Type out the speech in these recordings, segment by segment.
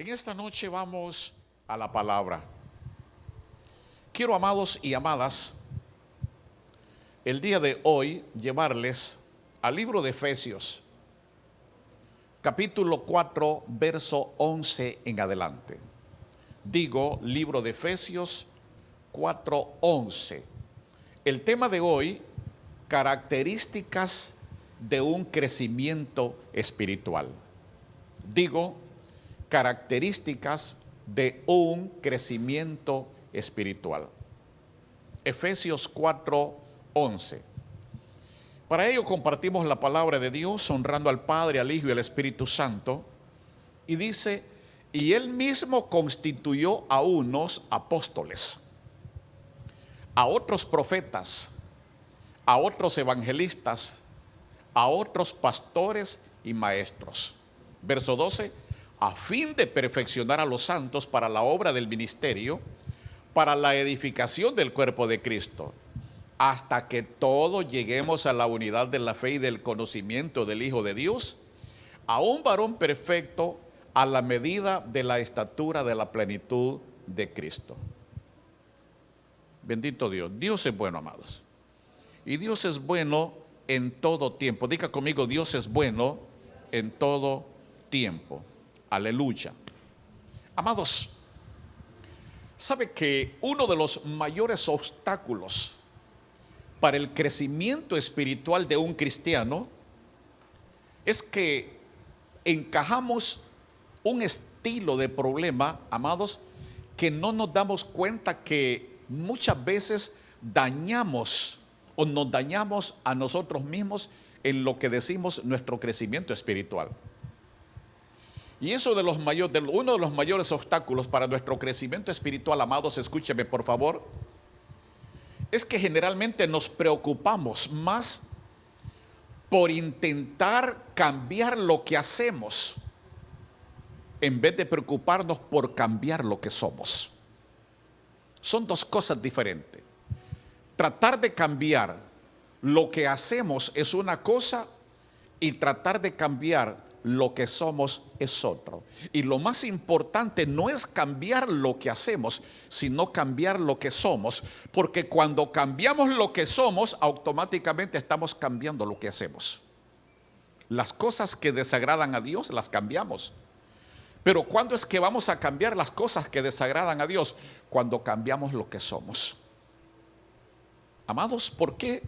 En esta noche vamos a la palabra. Quiero, amados y amadas, el día de hoy llevarles al libro de Efesios, capítulo 4, verso 11 en adelante. Digo, libro de Efesios 4:11. El tema de hoy, características de un crecimiento espiritual. Digo, características de un crecimiento espiritual. Efesios 4:11. Para ello compartimos la palabra de Dios, honrando al Padre, al Hijo y al Espíritu Santo. Y dice, y Él mismo constituyó a unos apóstoles, a otros profetas, a otros evangelistas, a otros pastores y maestros. Verso 12, a fin de perfeccionar a los santos para la obra del ministerio, para la edificación del cuerpo de Cristo, hasta que todos lleguemos a la unidad de la fe y del conocimiento del Hijo de Dios, a un varón perfecto, a la medida de la estatura de la plenitud de Cristo. Bendito Dios. Dios es bueno, amados. Y Dios es bueno en todo tiempo. Diga conmigo, Dios es bueno en todo tiempo. Aleluya. Amados, ¿sabe que uno de los mayores obstáculos para el crecimiento espiritual de un cristiano es que encajamos un estilo de problema, amados, que no nos damos cuenta que muchas veces dañamos o nos dañamos a nosotros mismos en lo que decimos nuestro crecimiento espiritual? Y eso uno de los mayores obstáculos para nuestro crecimiento espiritual, amados, escúcheme por favor, es que generalmente nos preocupamos más por intentar cambiar lo que hacemos en vez de preocuparnos por cambiar lo que somos. Son dos cosas diferentes. Tratar de cambiar lo que hacemos es una cosa y tratar de cambiar lo que somos es otro. Y lo más importante no es cambiar lo que hacemos, sino cambiar lo que somos, porque cuando cambiamos lo que somos, automáticamente estamos cambiando lo que hacemos. Las cosas que desagradan a Dios las cambiamos. Pero ¿cuándo es que vamos a cambiar las cosas que desagradan a Dios? Cuando cambiamos lo que somos. Amados, ¿por qué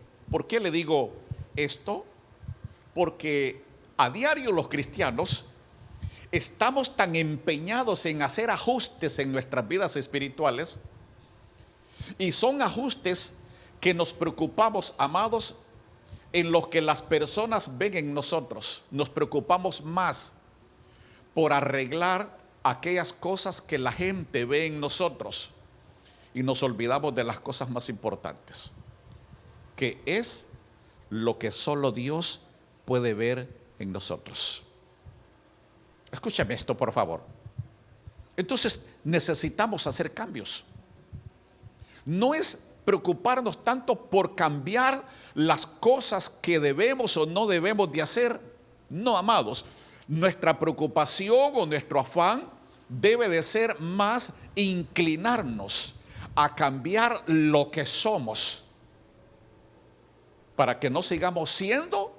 le digo esto? Porque a diario los cristianos estamos tan empeñados en hacer ajustes en nuestras vidas espirituales, y son ajustes que nos preocupamos, amados, en los que las personas ven en nosotros. Nos preocupamos más por arreglar aquellas cosas que la gente ve en nosotros y nos olvidamos de las cosas más importantes, que es lo que solo Dios puede ver en nosotros. Escúchame esto, por favor. Entonces necesitamos hacer cambios. No es preocuparnos tanto por cambiar las cosas que debemos o no debemos de hacer. No, amados, nuestra preocupación o nuestro afán debe de ser más inclinarnos a cambiar lo que somos, para que no sigamos siendo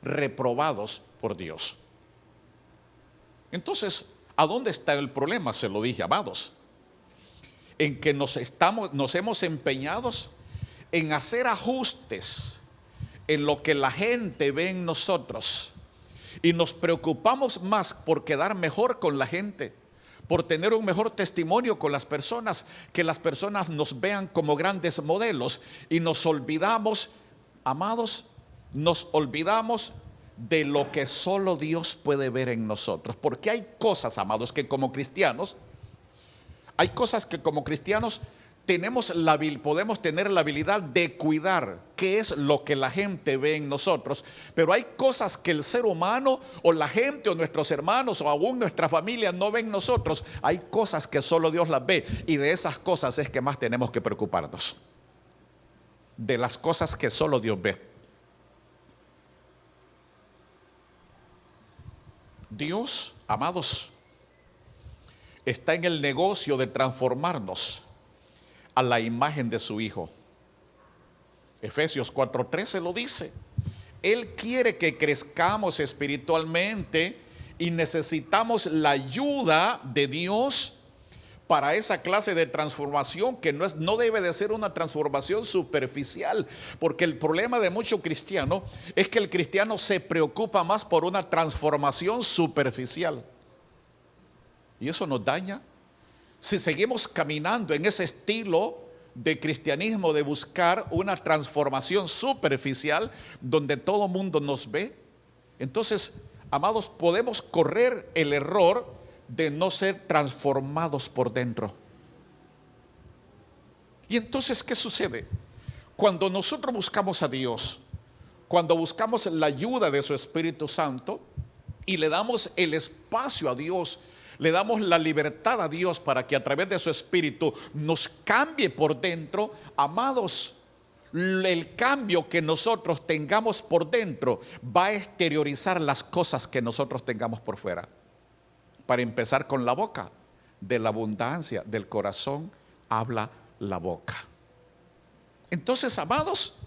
reprobados por Dios. Entonces, ¿a dónde está el problema? Se lo dije, amados, en que nos hemos empeñado en hacer ajustes en lo que la gente ve en nosotros, y nos preocupamos más por quedar mejor con la gente, por tener un mejor testimonio con las personas, que las personas nos vean como grandes modelos, y nos olvidamos, amados, nos olvidamos de lo que solo Dios puede ver en nosotros. Porque hay cosas, amados, que como cristianos, podemos tener la habilidad de cuidar qué es lo que la gente ve en nosotros, pero hay cosas que el ser humano o la gente o nuestros hermanos o aún nuestra familia no ven en nosotros. Hay cosas que solo Dios las ve, y de esas cosas es que más tenemos que preocuparnos, de las cosas que solo Dios ve. Dios, amados, está en el negocio de transformarnos a la imagen de su Hijo. Efesios 4:13 lo dice. Él quiere que crezcamos espiritualmente y necesitamos la ayuda de Dios para esa clase de transformación que no debe de ser una transformación superficial, porque el problema de muchos cristianos es que el cristiano se preocupa más por una transformación superficial y eso nos daña. Si seguimos caminando en ese estilo de cristianismo de buscar una transformación superficial donde todo mundo nos ve, entonces, amados, podemos correr el error de no ser transformados por dentro. Y entonces, ¿qué sucede? Cuando nosotros buscamos a Dios, cuando buscamos la ayuda de su Espíritu Santo y le damos el espacio a Dios, le damos la libertad a Dios para que a través de su Espíritu nos cambie por dentro, amados, el cambio que nosotros tengamos por dentro va a exteriorizar las cosas que nosotros tengamos por fuera. Para empezar con la boca, de la abundancia del corazón habla la boca. Entonces, amados,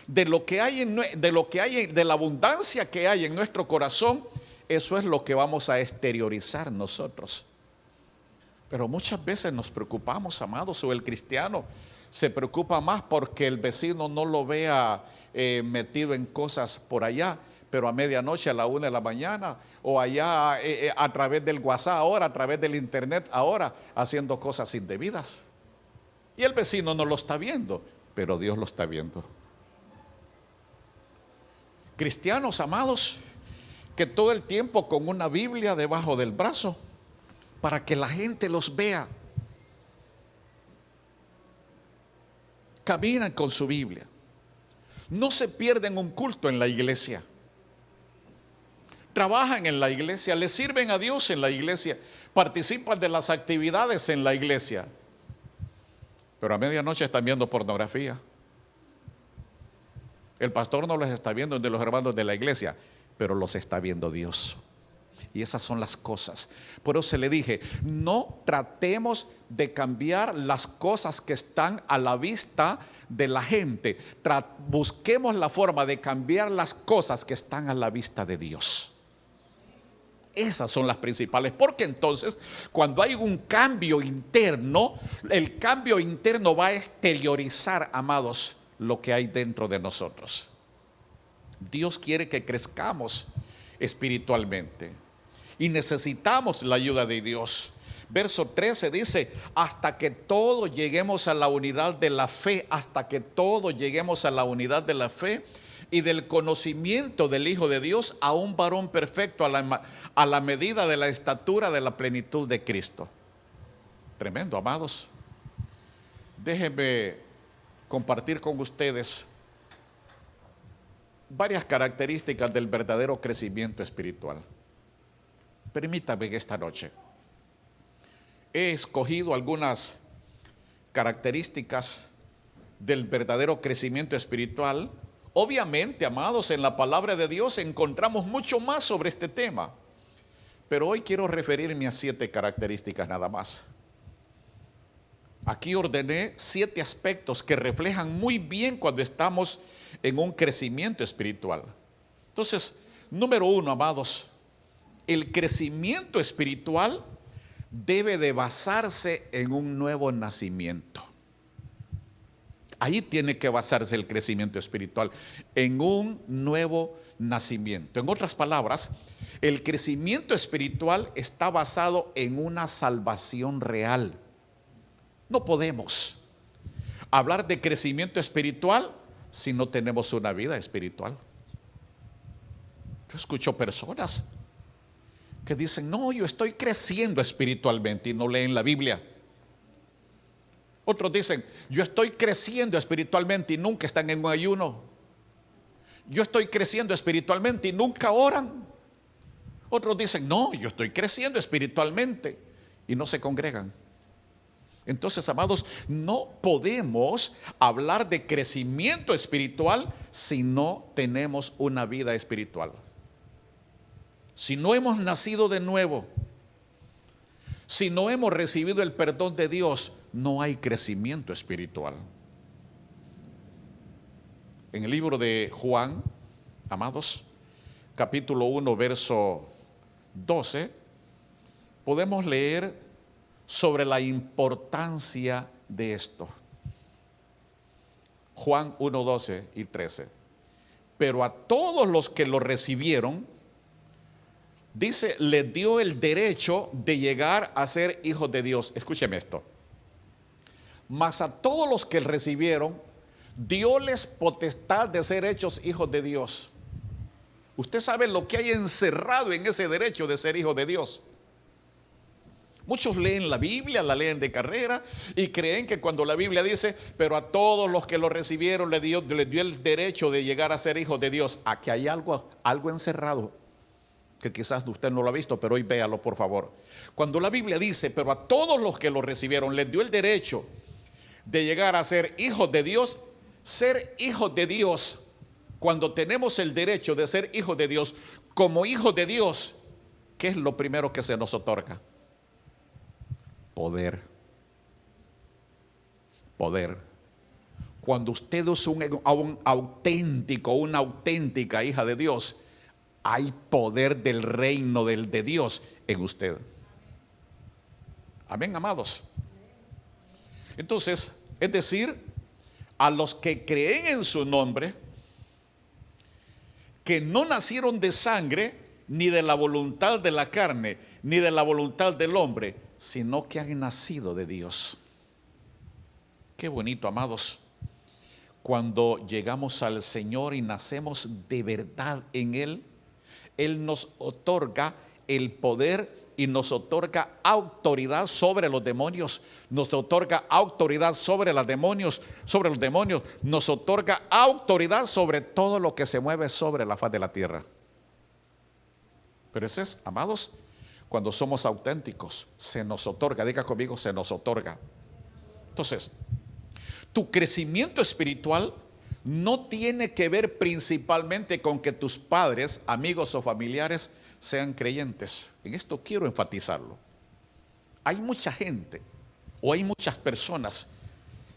de la abundancia que hay en nuestro corazón, eso es lo que vamos a exteriorizar nosotros. Pero muchas veces nos preocupamos, amados, o el cristiano se preocupa más porque el vecino no lo vea metido en cosas por allá, pero a medianoche, a la 1 de la mañana, o allá a través del WhatsApp ahora, a través del internet ahora, haciendo cosas indebidas. Y el vecino no lo está viendo, pero Dios lo está viendo. Cristianos, amados, que todo el tiempo con una Biblia debajo del brazo, para que la gente los vea. Caminan con su Biblia. No se pierden un culto en la iglesia. Trabajan en la iglesia, le sirven a Dios en la iglesia, participan de las actividades en la iglesia. Pero a medianoche están viendo pornografía. El pastor no los está viendo de los hermanos de la iglesia, pero los está viendo Dios. Y esas son las cosas. Por eso le dije, no tratemos de cambiar las cosas que están a la vista de la gente. Busquemos la forma de cambiar las cosas que están a la vista de Dios. Esas son las principales, porque entonces cuando hay un cambio interno, el cambio interno va a exteriorizar, amados, lo que hay dentro de nosotros. Dios quiere que crezcamos espiritualmente y necesitamos la ayuda de Dios. Verso 13 dice, hasta que todos lleguemos a la unidad de la fe, hasta que todos lleguemos a la unidad de la fe y del conocimiento del Hijo de Dios, a un varón perfecto, a la medida de la estatura de la plenitud de Cristo. Tremendo, amados. Déjenme compartir con ustedes varias características del verdadero crecimiento espiritual. Permítame que esta noche he escogido algunas características del verdadero crecimiento espiritual. Obviamente, amados, en la palabra de Dios encontramos mucho más sobre este tema, pero hoy quiero referirme a 7 características nada más. Aquí ordené 7 aspectos que reflejan muy bien cuando estamos en un crecimiento espiritual. Entonces, número 1, amados, el crecimiento espiritual debe de basarse en un nuevo nacimiento. Ahí tiene que basarse el crecimiento espiritual, en un nuevo nacimiento. En otras palabras, el crecimiento espiritual está basado en una salvación real. No podemos hablar de crecimiento espiritual si no tenemos una vida espiritual. Yo escucho personas que dicen, no, yo estoy creciendo espiritualmente, y no leen la Biblia. Otros dicen, yo estoy creciendo espiritualmente y nunca están en un ayuno. Yo estoy creciendo espiritualmente y nunca oran. Otros dicen, no, yo estoy creciendo espiritualmente y no se congregan. Entonces, amados, no podemos hablar de crecimiento espiritual si no tenemos una vida espiritual. Si no hemos nacido de nuevo, Si no hemos recibido el perdón de Dios, no hay crecimiento espiritual. En el libro de Juan, amados, capítulo 1, verso 12, podemos leer sobre la importancia de esto. Juan 1, 12 y 13. Pero a todos los que lo recibieron, dice, les dio el derecho de llegar a ser hijos de Dios. Escúcheme esto. Mas a todos los que recibieron, dióles potestad de ser hechos hijos de Dios. Usted sabe lo que hay encerrado en ese derecho de ser hijo de Dios. Muchos leen la Biblia, la leen de carrera y creen que cuando la Biblia dice, pero a todos los que lo recibieron les dio el derecho de llegar a ser hijos de Dios. Aquí hay algo encerrado que quizás usted no lo ha visto, pero hoy véalo por favor. Cuando la Biblia dice, pero a todos los que lo recibieron les dio el derecho de llegar a ser hijos de Dios. Ser hijos de Dios, cuando tenemos el derecho de ser hijos de Dios, como hijos de Dios, ¿qué es lo primero que se nos otorga? Poder. Poder. Cuando usted es un auténtico, una auténtica hija de Dios, hay poder del reino de Dios en usted. Amén, amados. Entonces, es decir, a los que creen en su nombre, que no nacieron de sangre, ni de la voluntad de la carne, ni de la voluntad del hombre, sino que han nacido de Dios. Qué bonito, amados, cuando llegamos al Señor y nacemos de verdad en Él. Él nos otorga el poder y nos otorga autoridad sobre los demonios, nos otorga autoridad sobre los demonios, nos otorga autoridad sobre todo lo que se mueve sobre la faz de la tierra. Pero eso es, amados, cuando somos auténticos, se nos otorga, diga conmigo, se nos otorga. Entonces, tu crecimiento espiritual no tiene que ver principalmente con que tus padres, amigos o familiares sean creyentes. En esto quiero enfatizarlo. Hay mucha gente o hay muchas personas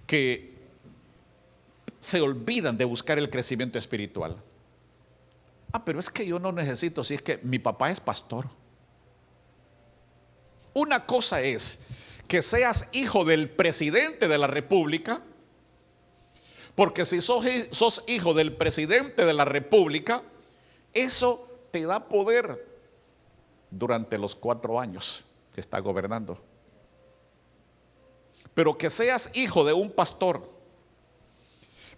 que se olvidan de buscar el crecimiento espiritual. Pero es que yo no necesito, si es que mi papá es pastor. Una cosa es que seas hijo del presidente de la República, porque si sos hijo del presidente de la República, eso te da poder durante los 4 años que está gobernando. Pero que seas hijo de un pastor,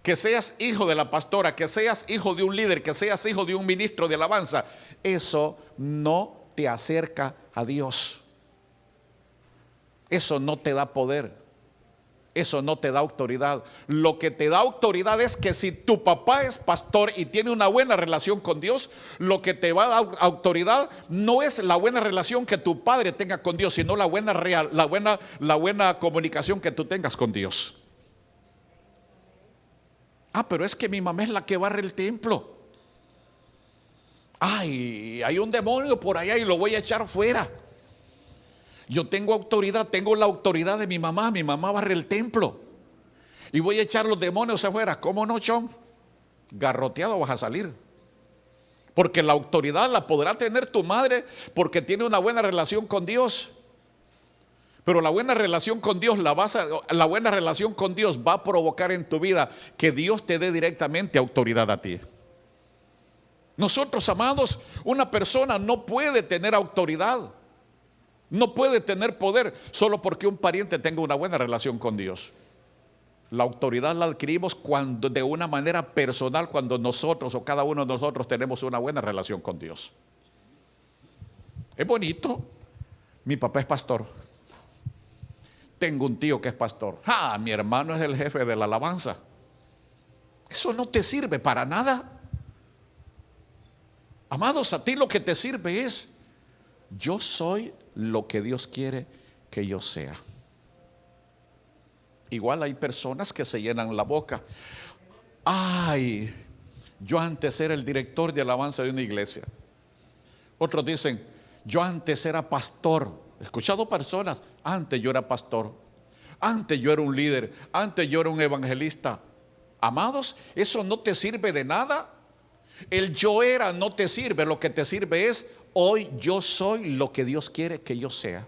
que seas hijo de la pastora, que seas hijo de un líder, que seas hijo de un ministro de alabanza, eso no te acerca a Dios. Eso no te da poder. Eso no te da autoridad. Lo que te da autoridad es que si tu papá es pastor y tiene una buena relación con Dios, lo que te va a dar autoridad no es la buena relación que tu padre tenga con Dios, sino la buena comunicación que tú tengas con Dios. Pero es que mi mamá es la que barre el templo. Hay un demonio por allá y lo voy a echar fuera. Yo tengo autoridad, tengo la autoridad de mi mamá barre el templo. Y voy a echar los demonios afuera. ¿Cómo no, Chon? Garroteado vas a salir. Porque la autoridad la podrá tener tu madre porque tiene una buena relación con Dios. Pero la buena relación con Dios va a provocar en tu vida que Dios te dé directamente autoridad a ti. Nosotros, amados, una persona no puede tener autoridad. No puede tener poder solo porque un pariente tenga una buena relación con Dios. La autoridad la adquirimos cuando, de una manera personal, cuando nosotros o cada uno de nosotros tenemos una buena relación con Dios. Es bonito. Mi papá es pastor. Tengo un tío que es pastor. Mi hermano es el jefe de la alabanza. Eso no te sirve para nada. Amados, a ti lo que te sirve es: yo soy lo que Dios quiere que yo sea. Igual hay personas que se llenan la boca. Yo antes era el director de alabanza de una iglesia. Otros dicen, yo antes era pastor. He escuchado personas, antes yo era pastor, antes yo era un líder, antes yo era un evangelista. Amados, eso no te sirve de nada. El yo era no te sirve, lo que te sirve es hoy yo soy lo que Dios quiere que yo sea.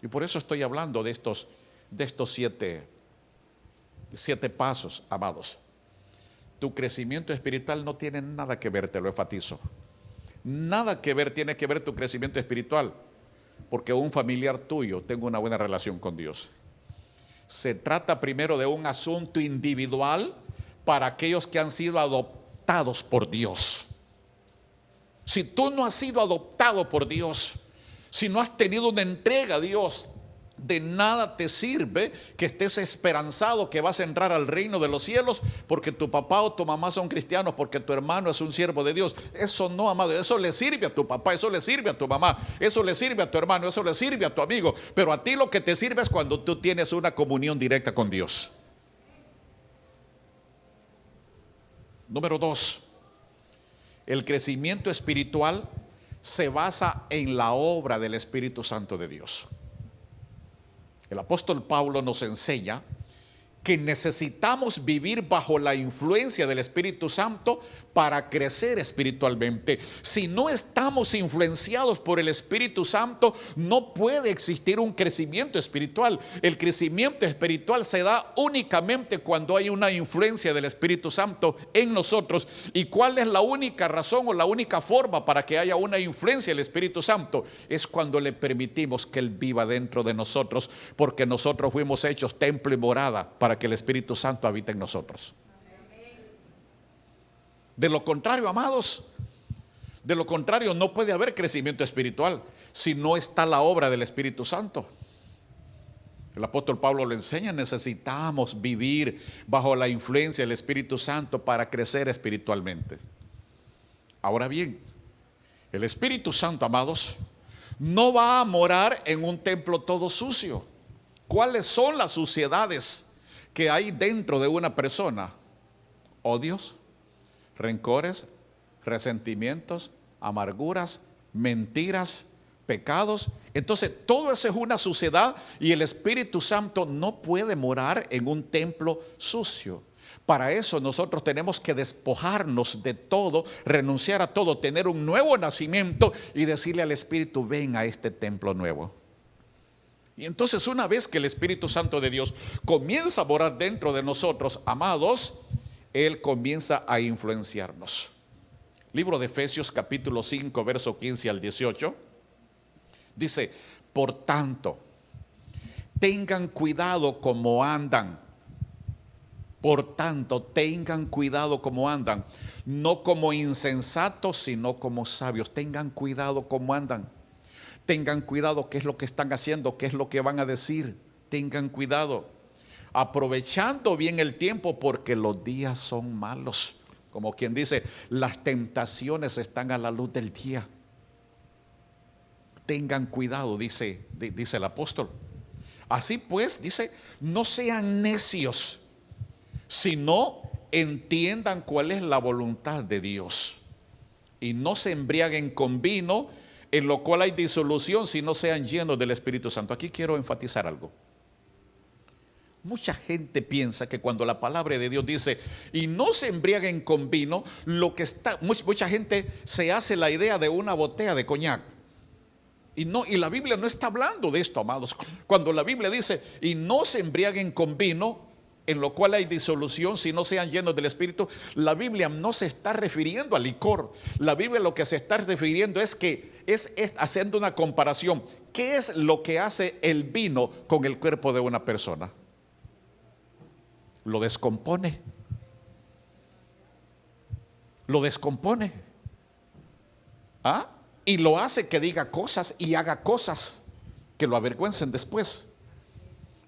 Y por eso estoy hablando de estos siete pasos, amados. Tu crecimiento espiritual no tiene nada que ver, te lo enfatizo. Nada que ver tiene que ver tu crecimiento espiritual, porque un familiar tuyo tenga una buena relación con Dios. Se trata primero de un asunto individual para aquellos que han sido adoptados por Dios. Si tú no has sido adoptado por Dios, si no has tenido una entrega a Dios, de nada te sirve que estés esperanzado que vas a entrar al reino de los cielos porque tu papá o tu mamá son cristianos, porque tu hermano es un siervo de Dios. Eso no, amado, eso le sirve a tu papá, eso le sirve a tu mamá, eso le sirve a tu hermano, eso le sirve a tu amigo, pero a ti lo que te sirve es cuando tú tienes una comunión directa con Dios. Número 2, el crecimiento espiritual se basa en la obra del Espíritu Santo de Dios. El apóstol Pablo nos enseña que necesitamos vivir bajo la influencia del Espíritu Santo para crecer espiritualmente. Si no estamos influenciados por el Espíritu Santo, no puede existir un crecimiento espiritual. El crecimiento espiritual se da únicamente cuando hay una influencia del Espíritu Santo en nosotros. ¿Y cuál es la única razón o la única forma para que haya una influencia del Espíritu Santo? Es cuando le permitimos que Él viva dentro de nosotros, porque nosotros fuimos hechos templo y morada para que el Espíritu Santo habite en nosotros. De lo contrario, amados, de lo contrario no puede haber crecimiento espiritual si no está la obra del Espíritu Santo. El apóstol Pablo lo enseña, necesitamos vivir bajo la influencia del Espíritu Santo para crecer espiritualmente. Ahora bien, el Espíritu Santo, amados, no va a morar en un templo todo sucio. ¿Cuáles son las suciedades que hay dentro de una persona? Odios, rencores, resentimientos, amarguras, mentiras, pecados. Entonces todo eso es una suciedad y el Espíritu Santo no puede morar en un templo sucio. Para eso nosotros tenemos que despojarnos de todo, renunciar a todo, tener un nuevo nacimiento y decirle al Espíritu: ven a este templo nuevo. Y entonces, una vez que el Espíritu Santo de Dios comienza a morar dentro de nosotros, amados, Él comienza a influenciarnos. Libro de Efesios capítulo 5, verso 15 al 18. Dice: por tanto, tengan cuidado como andan. Por tanto, tengan cuidado como andan. No como insensatos, sino como sabios. Tengan cuidado como andan. Tengan cuidado qué es lo que están haciendo, qué es lo que van a decir. Tengan cuidado. Aprovechando bien el tiempo, porque los días son malos. Como quien dice, las tentaciones están a la luz del día. Tengan cuidado, dice el apóstol. Así pues, dice, no sean necios, sino entiendan cuál es la voluntad de Dios. Y no se embriaguen con vino, en lo cual hay disolución, sino sean llenos del Espíritu Santo. Aquí quiero enfatizar algo. Mucha gente piensa que cuando la palabra de Dios dice y no se embriaguen con vino, mucha gente se hace la idea de una botella de coñac. Y la Biblia no está hablando de esto, amados. Cuando la Biblia dice y no se embriaguen con vino, en lo cual hay disolución, si no sean llenos del Espíritu, la Biblia no se está refiriendo al licor. La Biblia lo que se está refiriendo es que es haciendo una comparación. ¿Qué es lo que hace el vino con el cuerpo de una persona? Lo descompone. Lo descompone. ¿Ah? Y lo hace que diga cosas y haga cosas que lo avergüencen después.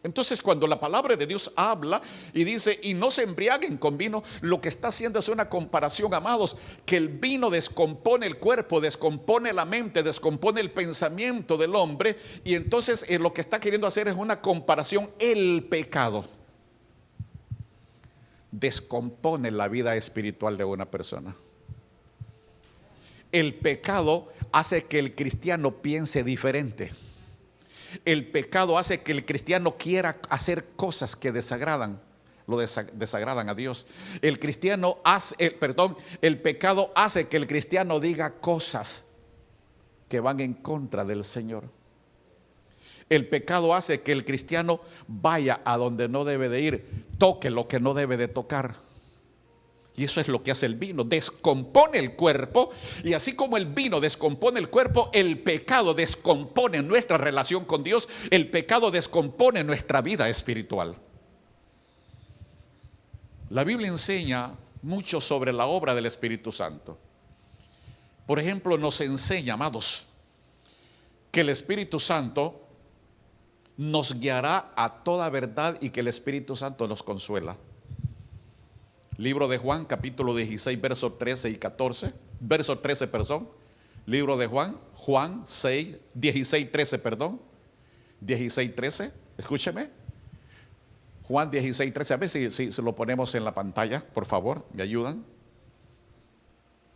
Entonces, cuando la palabra de Dios habla y dice y no se embriaguen con vino, lo que está haciendo es una comparación, amados, que el vino descompone el cuerpo, descompone la mente, descompone el pensamiento del hombre, y entonces lo que está queriendo hacer es una comparación. El pecado descompone la vida espiritual de una persona. El pecado hace que el cristiano piense diferente. El pecado hace que el cristiano quiera hacer cosas que desagradan a Dios. El pecado hace que el cristiano diga cosas que van en contra del Señor. El pecado hace que el cristiano vaya a donde no debe de ir, toque lo que no debe de tocar. Y eso es lo que hace el vino, descompone el cuerpo. Y así como el vino descompone el cuerpo, el pecado descompone nuestra relación con Dios. El pecado descompone nuestra vida espiritual. La Biblia enseña mucho sobre la obra del Espíritu Santo. Por ejemplo, nos enseña, amados, que el Espíritu Santo nos guiará a toda verdad y que el Espíritu Santo nos consuela. Libro de Juan, capítulo 16, versos 13 y 14. Verso 13, perdón. Libro de Juan 6, 16, 13, perdón. 16, 13. Escúcheme. Juan 16, 13. A ver si lo ponemos en la pantalla, por favor. ¿Me ayudan?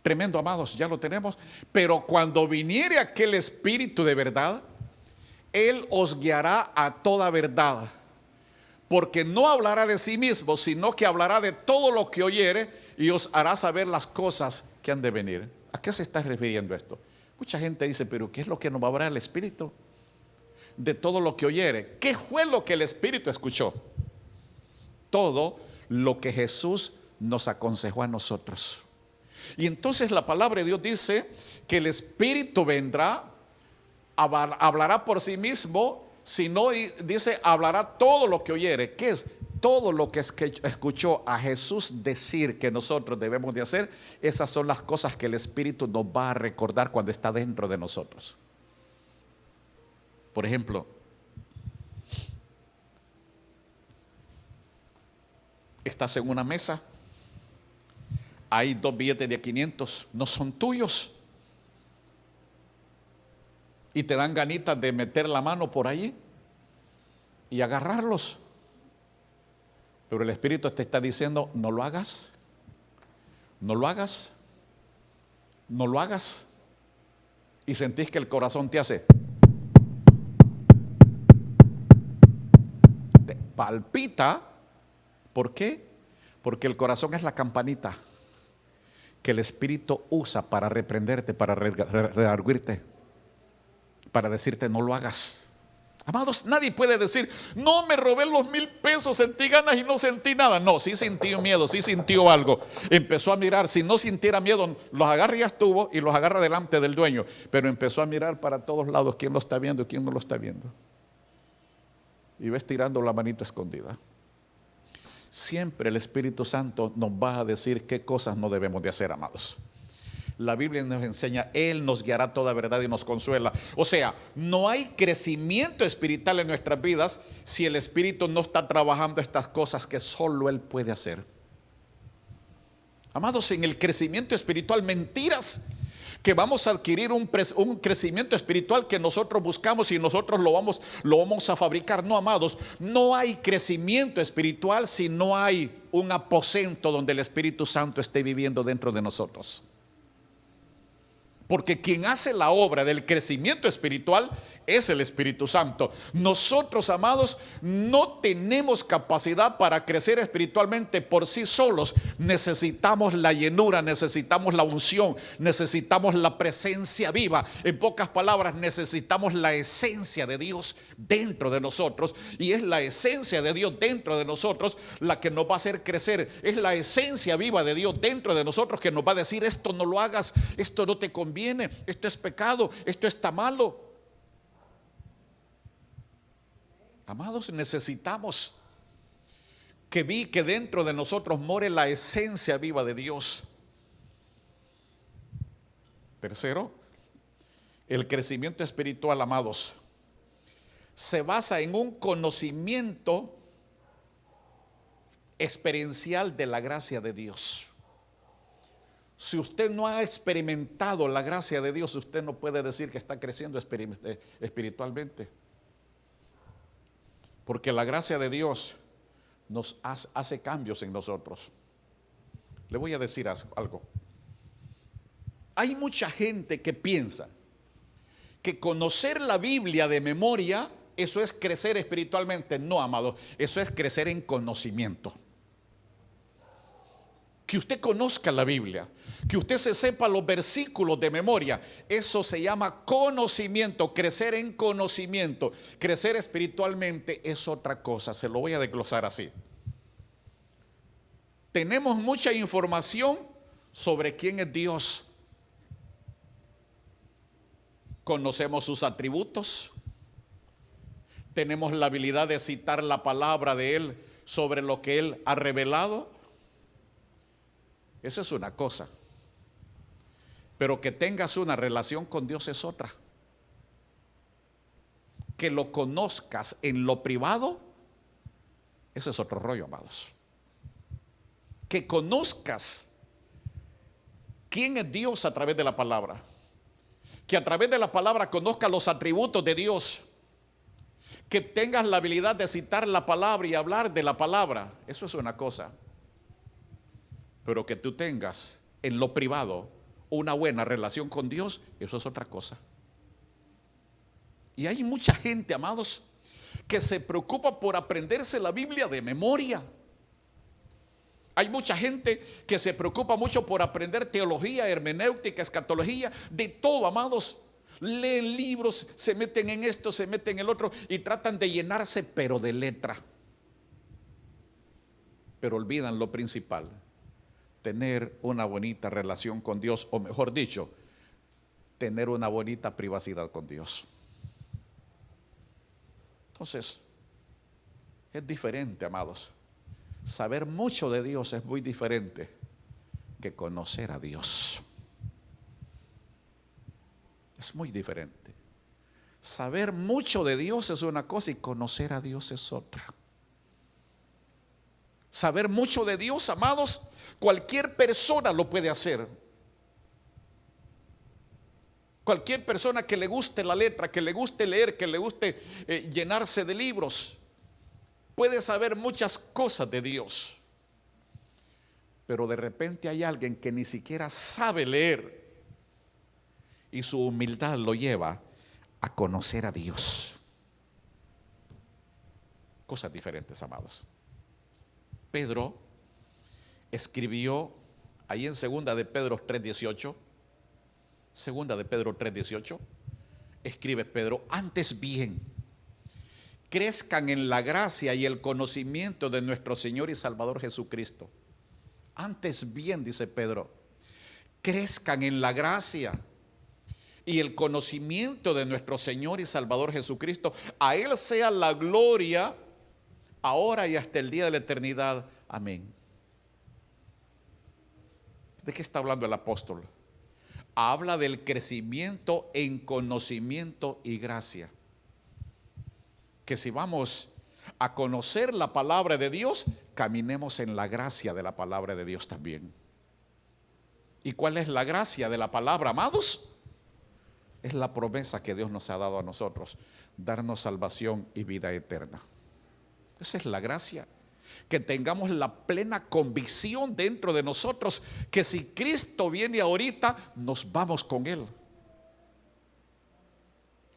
Tremendo, amados, ya lo tenemos. Pero cuando viniere aquel Espíritu de verdad, Él os guiará a toda verdad. Porque no hablará de sí mismo, sino que hablará de todo lo que oyere y os hará saber las cosas que han de venir. ¿A qué se está refiriendo esto? Mucha gente dice, pero ¿qué es lo que nos va a hablar el Espíritu? De todo lo que oyere. ¿Qué fue lo que el Espíritu escuchó? Todo lo que Jesús nos aconsejó a nosotros. Y entonces la palabra de Dios dice que el Espíritu vendrá, hablará por sí mismo. Si no, dice, hablará todo lo que oyere. ¿Qué es? Todo lo que escuchó a Jesús decir que nosotros debemos de hacer. Esas son las cosas que el Espíritu nos va a recordar cuando está dentro de nosotros. Por ejemplo, estás en una mesa, hay 2 billetes de 500, no son tuyos, y te dan ganitas de meter la mano por ahí y agarrarlos. Pero el Espíritu te está diciendo, no lo hagas, no lo hagas, no lo hagas. Y sentís que el corazón te hace, te palpita. ¿Por qué? Porque el corazón es la campanita que el Espíritu usa para reprenderte, para redarguirte, para decirte no lo hagas. Amados, nadie puede decir, no, me robé los 1,000 pesos, sentí ganas y no sentí nada. No, sí sintió miedo, sí sintió algo. Empezó a mirar, si no sintiera miedo, los agarra y ya estuvo, y los agarra delante del dueño. Pero empezó a mirar para todos lados, quién lo está viendo y quién no lo está viendo. Y ves tirando la manito escondida. Siempre el Espíritu Santo nos va a decir qué cosas no debemos de hacer, amados. La Biblia nos enseña, Él nos guiará toda verdad y nos consuela. O sea, no hay crecimiento espiritual en nuestras vidas si el Espíritu no está trabajando estas cosas que solo Él puede hacer. Amados, en el crecimiento espiritual, mentiras que vamos a adquirir un crecimiento espiritual que nosotros buscamos y nosotros lo vamos a fabricar. No, amados, no hay crecimiento espiritual si no hay un aposento donde el Espíritu Santo esté viviendo dentro de nosotros. Porque quien hace la obra del crecimiento espiritual es el Espíritu Santo. Nosotros, amados, no tenemos capacidad para crecer espiritualmente por sí solos. Necesitamos la llenura, necesitamos la unción, necesitamos la presencia viva. En pocas palabras, necesitamos la esencia de Dios dentro de nosotros. Y es la esencia de Dios dentro de nosotros la que nos va a hacer crecer. Es la esencia viva de Dios dentro de nosotros que nos va a decir, esto no lo hagas, esto no te conviene, esto es pecado, esto está malo. Amados, necesitamos que dentro de nosotros more la esencia viva de Dios. Tercero, el crecimiento espiritual, amados, se basa en un conocimiento experiencial de la gracia de Dios. Si usted no ha experimentado la gracia de Dios, usted no puede decir que está creciendo espiritualmente. Porque la gracia de Dios nos hace cambios en nosotros. Le voy a decir algo. Hay mucha gente que piensa que conocer la Biblia de memoria, eso es crecer espiritualmente. No, amado, eso es crecer en conocimiento. Que usted conozca la Biblia, que usted se sepa los versículos de memoria, eso se llama conocimiento, crecer en conocimiento. Crecer espiritualmente es otra cosa, se lo voy a desglosar así. Tenemos mucha información sobre quién es Dios. Conocemos sus atributos. Tenemos la habilidad de citar la palabra de Él sobre lo que Él ha revelado. Esa es una cosa. Pero que tengas una relación con Dios es otra. Que lo conozcas en lo privado, ese es otro rollo, amados. Que conozcas quién es Dios a través de la palabra. Que a través de la palabra conozcas los atributos de Dios. Que tengas la habilidad de citar la palabra y hablar de la palabra. Eso es una cosa. Pero que tú tengas en lo privado una buena relación con Dios, eso es otra cosa. Y hay mucha gente, amados, que se preocupa por aprenderse la Biblia de memoria. Hay mucha gente que se preocupa mucho por aprender teología, hermenéutica, escatología, de todo, amados. Leen libros, se meten en esto, se meten en el otro y tratan de llenarse, pero de letra. Pero olvidan lo principal: tener una bonita relación con Dios, o mejor dicho, tener una bonita privacidad con Dios. Entonces, es diferente, amados. Saber mucho de Dios es muy diferente que conocer a Dios. Es muy diferente. Saber mucho de Dios es una cosa y conocer a Dios es otra. Saber mucho de Dios, amados, cualquier persona lo puede hacer. Cualquier persona que le guste la letra, que le guste leer, que le guste llenarse de libros, puede saber muchas cosas de Dios. Pero de repente hay alguien que ni siquiera sabe leer y su humildad lo lleva a conocer a Dios. Cosas diferentes, amados. Pedro escribió ahí en segunda de Pedro 3:18, segunda de Pedro 3:18, escribe Pedro: antes bien, crezcan en la gracia y el conocimiento de nuestro Señor y Salvador Jesucristo. Antes bien, dice Pedro, crezcan en la gracia y el conocimiento de nuestro Señor y Salvador Jesucristo. A Él sea la gloria ahora y hasta el día de la eternidad. Amén. ¿De qué está hablando el apóstol? Habla del crecimiento en conocimiento y gracia. Que si vamos a conocer la palabra de Dios, caminemos en la gracia de la palabra de Dios también. ¿Y cuál es la gracia de la palabra, amados? Es la promesa que Dios nos ha dado a nosotros: darnos salvación y vida eterna. Esa es la gracia. Que tengamos la plena convicción dentro de nosotros que si Cristo viene ahorita, nos vamos con Él.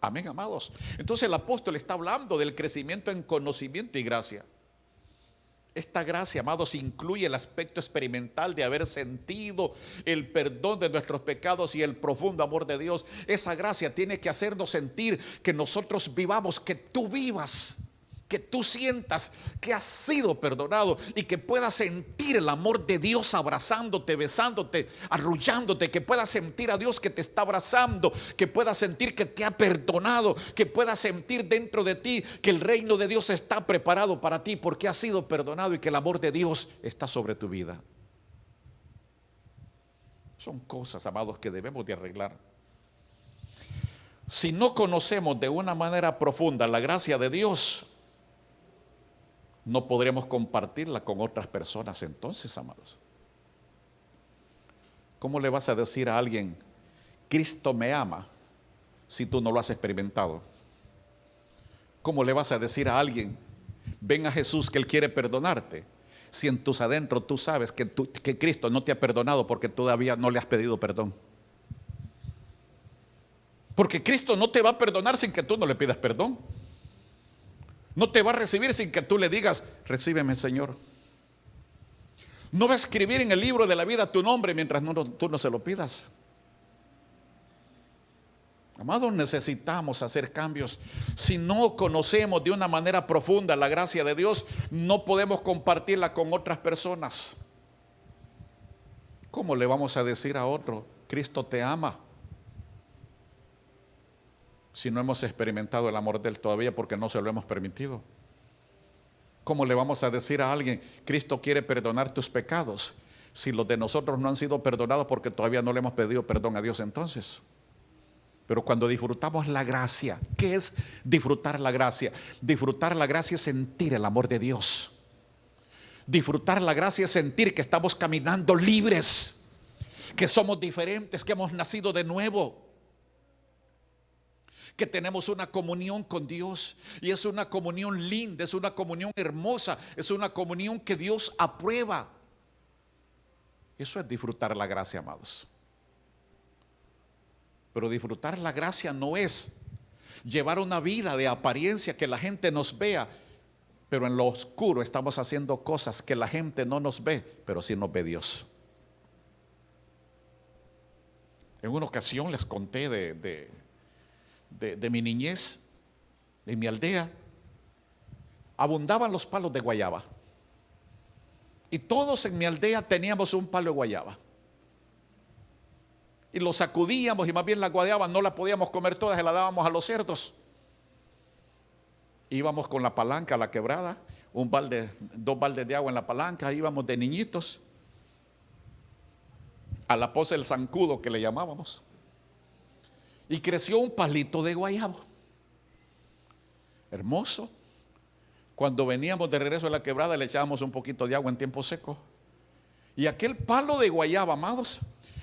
Amén, amados. Entonces el apóstol está hablando del crecimiento en conocimiento y gracia. Esta gracia, amados, incluye el aspecto experimental de haber sentido el perdón de nuestros pecados y el profundo amor de Dios. Esa gracia tiene que hacernos sentir que nosotros vivamos, que tú vivas, que tú sientas que has sido perdonado y que puedas sentir el amor de Dios abrazándote, besándote, arrullándote, que puedas sentir a Dios que te está abrazando, que puedas sentir que te ha perdonado, que puedas sentir dentro de ti que el reino de Dios está preparado para ti porque has sido perdonado y que el amor de Dios está sobre tu vida. Son cosas, amados, que debemos de arreglar. Si no conocemos de una manera profunda la gracia de Dios, no podremos compartirla con otras personas. Entonces, amados, ¿cómo le vas a decir a alguien, Cristo me ama, si tú no lo has experimentado? ¿Cómo le vas a decir a alguien, ven a Jesús que Él quiere perdonarte, si en tus adentros tú sabes que Cristo no te ha perdonado porque todavía no le has pedido perdón? Porque Cristo no te va a perdonar sin que tú no le pidas perdón. No te va a recibir sin que tú le digas, recíbeme, Señor. No va a escribir en el libro de la vida tu nombre mientras tú no se lo pidas. Amados, necesitamos hacer cambios. Si no conocemos de una manera profunda la gracia de Dios, no podemos compartirla con otras personas. ¿Cómo le vamos a decir a otro, Cristo te ama, si no hemos experimentado el amor de Él todavía porque no se lo hemos permitido? ¿Cómo le vamos a decir a alguien, Cristo quiere perdonar tus pecados, si los de nosotros no han sido perdonados porque todavía no le hemos pedido perdón a Dios entonces? Pero cuando disfrutamos la gracia, ¿qué es disfrutar la gracia? Disfrutar la gracia es sentir el amor de Dios. Disfrutar la gracia es sentir que estamos caminando libres, que somos diferentes, que hemos nacido de nuevo, que tenemos una comunión con Dios, y es una comunión linda, es una comunión hermosa, es una comunión que Dios aprueba. Eso es disfrutar la gracia, amados. Pero disfrutar la gracia no es llevar una vida de apariencia, que la gente nos vea, pero en lo oscuro estamos haciendo cosas que la gente no nos ve, pero sí nos ve Dios. En una ocasión les conté de mi niñez, en mi aldea, abundaban los palos de guayaba. Y todos en mi aldea teníamos un palo de guayaba. Y lo sacudíamos, y más bien la guayaba no la podíamos comer todas, se la dábamos a los cerdos. Íbamos con la palanca a la quebrada, dos baldes de agua en la palanca, íbamos de niñitos a la poza del zancudo que le llamábamos. Y creció un palito de guayabo, hermoso. Cuando veníamos de regreso a la quebrada le echábamos un poquito de agua en tiempo seco. Y aquel palo de guayaba, amados,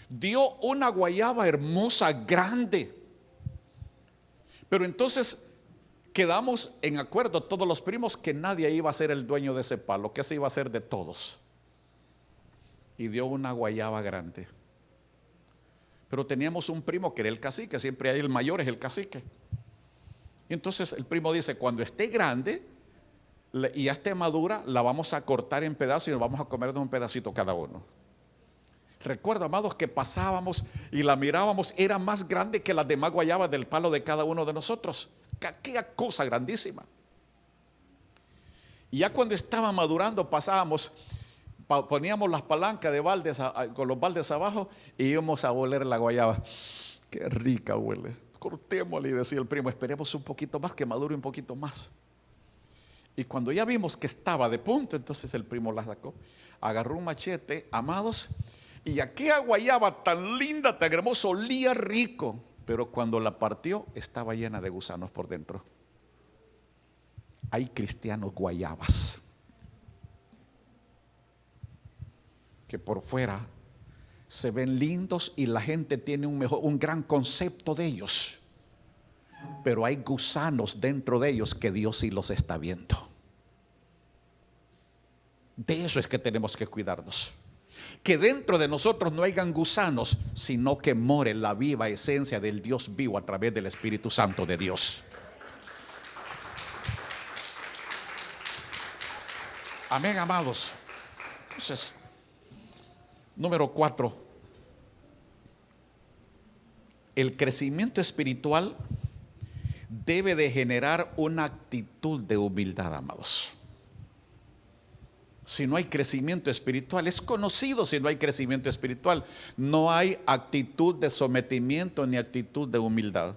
dio una guayaba hermosa, grande. Pero entonces quedamos en acuerdo todos los primos que nadie iba a ser el dueño de ese palo, que ese iba a ser de todos. Y dio una guayaba grande. Pero teníamos un primo que era el cacique, siempre hay el mayor, es el cacique. Y entonces el primo dice, cuando esté grande y ya esté madura, la vamos a cortar en pedazos y nos vamos a comer de un pedacito cada uno. Recuerdo, amados, que pasábamos y la mirábamos, era más grande que las demás guayabas del palo de cada uno de nosotros. Aquella cosa grandísima. Y ya cuando estaba madurando, pasábamos, poníamos las palancas de baldes con los baldes abajo y íbamos a oler la guayaba. Qué rica huele. Cortémosle, y decía el primo, esperemos un poquito más, que madure un poquito más. Y cuando ya vimos que estaba de punto, entonces el primo la sacó, agarró un machete, amados, y aquella guayaba tan linda, tan hermosa, olía rico, pero cuando la partió estaba llena de gusanos por dentro. Hay cristianos guayabas que por fuera se ven lindos y la gente tiene un gran concepto de ellos, pero hay gusanos dentro de ellos que Dios sí los está viendo. De eso es que tenemos que cuidarnos, que dentro de nosotros no hayan gusanos, sino que more la viva esencia del Dios vivo a través del Espíritu Santo de Dios. Amén, amados. Entonces, número 4, el crecimiento espiritual debe de generar una actitud de humildad, amados. Si no hay crecimiento espiritual, es conocido, si no hay crecimiento espiritual, no hay actitud de sometimiento ni actitud de humildad.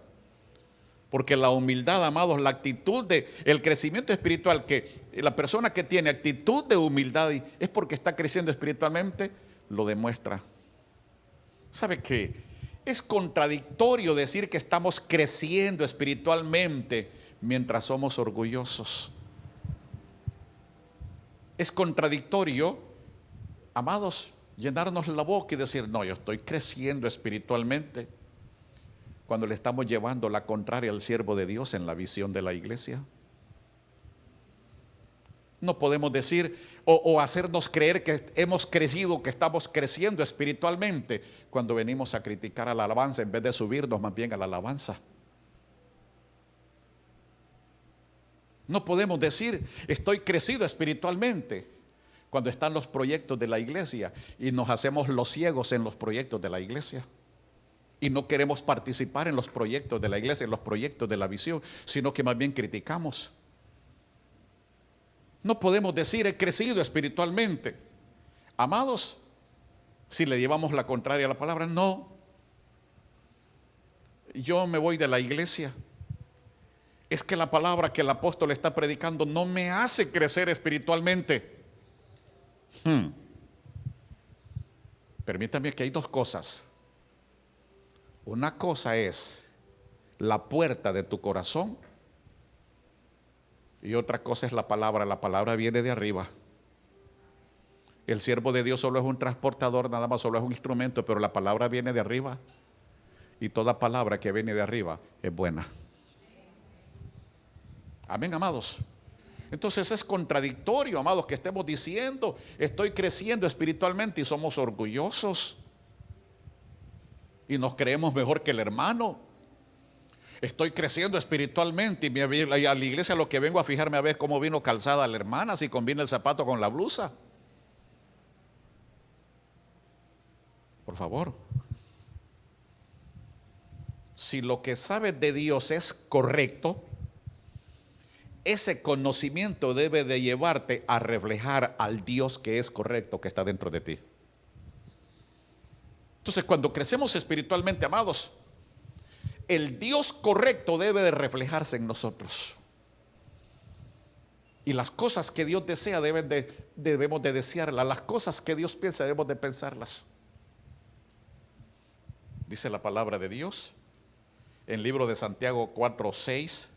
Porque la humildad, amados, la actitud el crecimiento espiritual, que la persona que tiene actitud de humildad es porque está creciendo espiritualmente, lo demuestra. ¿Sabe qué? Es contradictorio decir que estamos creciendo espiritualmente mientras somos orgullosos. Es contradictorio, amados, llenarnos la boca y decir, no, yo estoy creciendo espiritualmente, cuando le estamos llevando la contraria al siervo de Dios en la visión de la iglesia. No podemos decir o hacernos creer que hemos crecido, que estamos creciendo espiritualmente, cuando venimos a criticar a la alabanza en vez de subirnos más bien a la alabanza. No podemos decir estoy crecido espiritualmente cuando están los proyectos de la iglesia y nos hacemos los ciegos en los proyectos de la iglesia. Y no queremos participar en los proyectos de la iglesia, en los proyectos de la visión, sino que más bien criticamos. No podemos decir he crecido espiritualmente. Amados, si le llevamos la contraria a la palabra, no. Yo me voy de la iglesia. Es que la palabra que el apóstol está predicando no me hace crecer espiritualmente. Permítame que hay dos cosas. Una cosa es la puerta de tu corazón y otra cosa es la palabra. La palabra viene de arriba. El siervo de Dios solo es un transportador, nada más, solo es un instrumento, pero la palabra viene de arriba y toda palabra que viene de arriba es buena. Amén, amados. Entonces es contradictorio, amados, que estemos diciendo estoy creciendo espiritualmente y somos orgullosos y nos creemos mejor que el hermano. Estoy creciendo espiritualmente y a la iglesia lo que vengo a fijarme a ver cómo vino calzada la hermana, si combina el zapato con la blusa. Por favor. Si lo que sabes de Dios es correcto, ese conocimiento debe de llevarte a reflejar al Dios que es correcto, que está dentro de ti. Entonces, cuando crecemos espiritualmente, amados, el Dios correcto debe de reflejarse en nosotros. Y las cosas que Dios desea debemos de desearlas. Las cosas que Dios piensa debemos de pensarlas. Dice la palabra de Dios en el libro de Santiago 4:6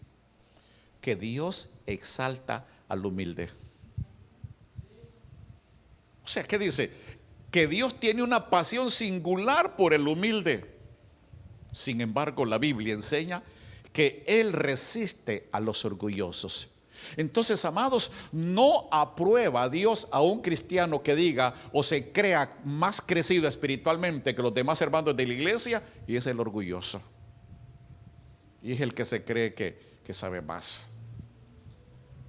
que Dios exalta al humilde. O sea, ¿qué dice? Que Dios tiene una pasión singular por el humilde. Sin embargo, la Biblia enseña que Él resiste a los orgullosos. Entonces, amados, no aprueba Dios a un cristiano que diga o se crea más crecido espiritualmente que los demás hermanos de la iglesia, y es el orgulloso. Y es el que se cree que sabe más.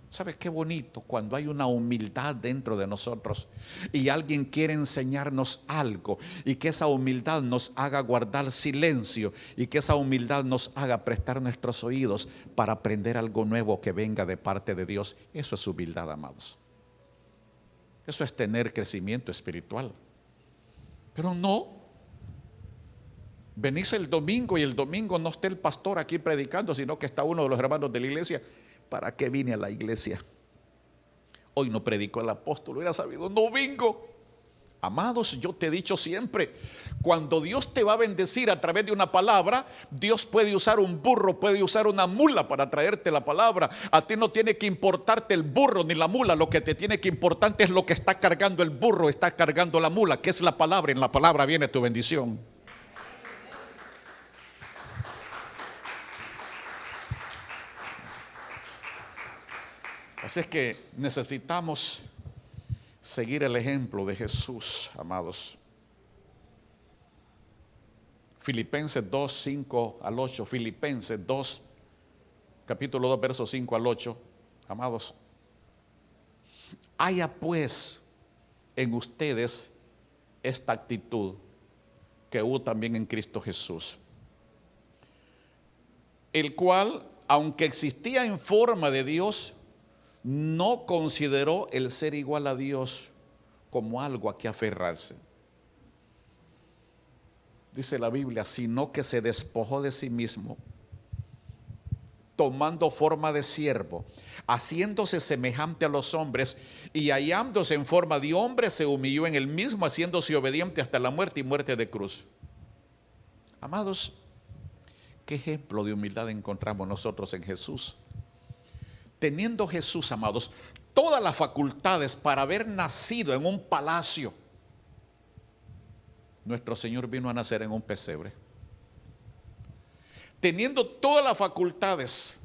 ¿Sabes qué bonito cuando hay una humildad dentro de nosotros y alguien quiere enseñarnos algo y que esa humildad nos haga guardar silencio y que esa humildad nos haga prestar nuestros oídos para aprender algo nuevo que venga de parte de Dios? Eso es humildad, amados. Eso es tener crecimiento espiritual. Pero no. Venís el domingo y el domingo no esté el pastor aquí predicando, sino que está uno de los hermanos de la iglesia. ¿Para qué vine a la iglesia? Hoy no predicó el apóstol, hubiera sabido, no vengo. Amados, yo te he dicho siempre, cuando Dios te va a bendecir a través de una palabra, Dios puede usar un burro, puede usar una mula para traerte la palabra. A ti no tiene que importarte el burro ni la mula, lo que te tiene que importarte es lo que está cargando el burro, está cargando la mula, que es la palabra. En la palabra viene tu bendición. Así es que necesitamos seguir el ejemplo de Jesús, amados. Filipenses 2, 5 al 8. Filipenses 2, capítulo 2, versos 5 al 8. Amados, haya pues en ustedes esta actitud que hubo también en Cristo Jesús, el cual, aunque existía en forma de Dios, no consideró el ser igual a Dios como algo a que aferrarse. Dice la Biblia, sino que se despojó de sí mismo, tomando forma de siervo, haciéndose semejante a los hombres, y hallándose en forma de hombre, se humilló en él mismo, haciéndose obediente hasta la muerte y muerte de cruz. Amados, ¿qué ejemplo de humildad encontramos nosotros en Jesús? Teniendo Jesús, amados, todas las facultades para haber nacido en un palacio, nuestro Señor vino a nacer en un pesebre. Teniendo todas las facultades,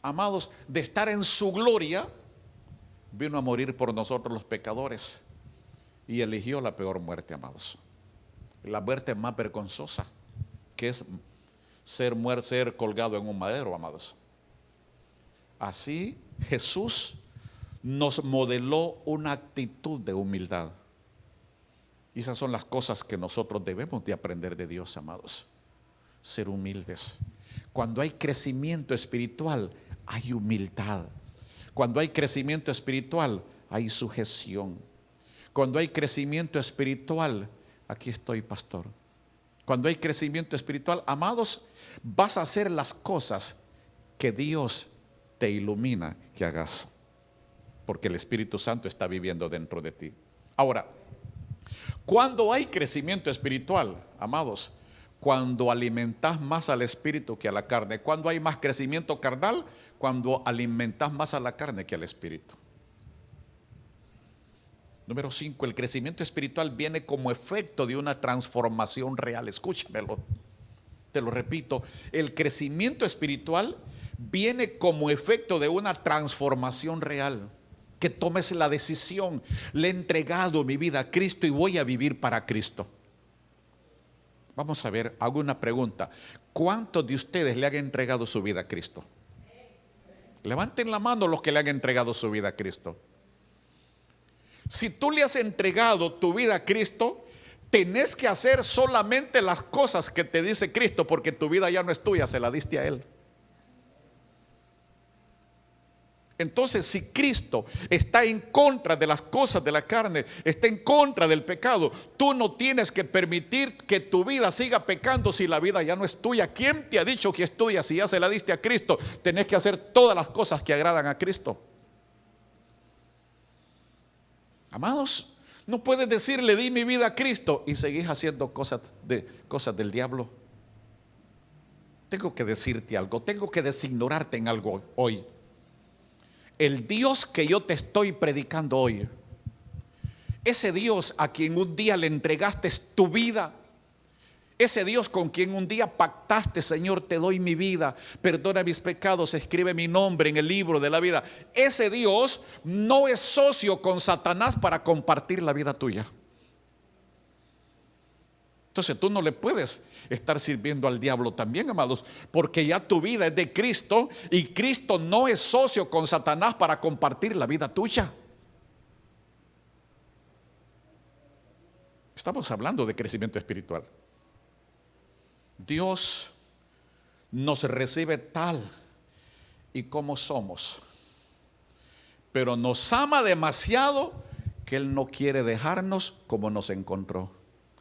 amados, de estar en su gloria, vino a morir por nosotros los pecadores y eligió la peor muerte, amados. La muerte más vergonzosa, que es ser colgado en un madero, amados. Así Jesús nos modeló una actitud de humildad. Y esas son las cosas que nosotros debemos de aprender de Dios, amados. Ser humildes. Cuando hay crecimiento espiritual, hay humildad. Cuando hay crecimiento espiritual, hay sujeción. Cuando hay crecimiento espiritual, aquí estoy, pastor. Cuando hay crecimiento espiritual, amados, vas a hacer las cosas que Dios te ilumina que hagas, porque el Espíritu Santo está viviendo dentro de ti. Ahora, cuando hay crecimiento espiritual, amados, cuando alimentas más al espíritu que a la carne. Cuando hay más crecimiento carnal, cuando alimentas más a la carne que al espíritu. Número 5, el crecimiento espiritual viene como efecto de una transformación real. Escúchamelo, te lo repito, el crecimiento espiritual viene como efecto de una transformación real. Que tomes la decisión, le he entregado mi vida a Cristo y voy a vivir para Cristo. Vamos a ver, hago una pregunta. ¿Cuántos de ustedes le han entregado su vida a Cristo? Levanten la mano los que le han entregado su vida a Cristo. Si tú le has entregado tu vida a Cristo, tenés que hacer solamente las cosas que te dice Cristo, porque tu vida ya no es tuya, se la diste a Él. Entonces, si Cristo está en contra de las cosas de la carne, está en contra del pecado, tú no tienes que permitir que tu vida siga pecando si la vida ya no es tuya. ¿Quién te ha dicho que es tuya si ya se la diste a Cristo? Tenés que hacer todas las cosas que agradan a Cristo. Amados, no puedes decir le di mi vida a Cristo y seguís haciendo cosas del diablo. Tengo que decirte algo, tengo que designorarte en algo hoy. El Dios que yo te estoy predicando hoy, ese Dios a quien un día le entregaste tu vida, ese Dios con quien un día pactaste, Señor, te doy mi vida, perdona mis pecados, escribe mi nombre en el libro de la vida. Ese Dios no es socio con Satanás para compartir la vida tuya. Entonces tú no le puedes estar sirviendo al diablo también, amados, porque ya tu vida es de Cristo y Cristo no es socio con Satanás para compartir la vida tuya. Estamos hablando de crecimiento espiritual. Dios nos recibe tal y como somos, pero nos ama demasiado que Él no quiere dejarnos como nos encontró.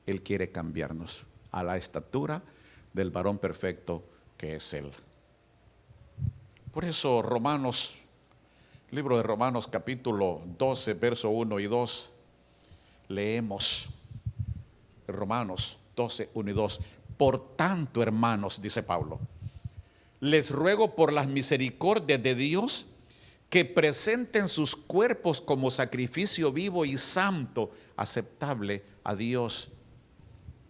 Él quiere cambiarnos a la estatura del varón perfecto que es Él. Por eso Romanos, libro de Romanos capítulo 12, verso 1 y 2, leemos Romanos 12, 1 y 2. Por tanto, hermanos, dice Pablo, les ruego por las misericordias de Dios que presenten sus cuerpos como sacrificio vivo y santo, aceptable a Dios,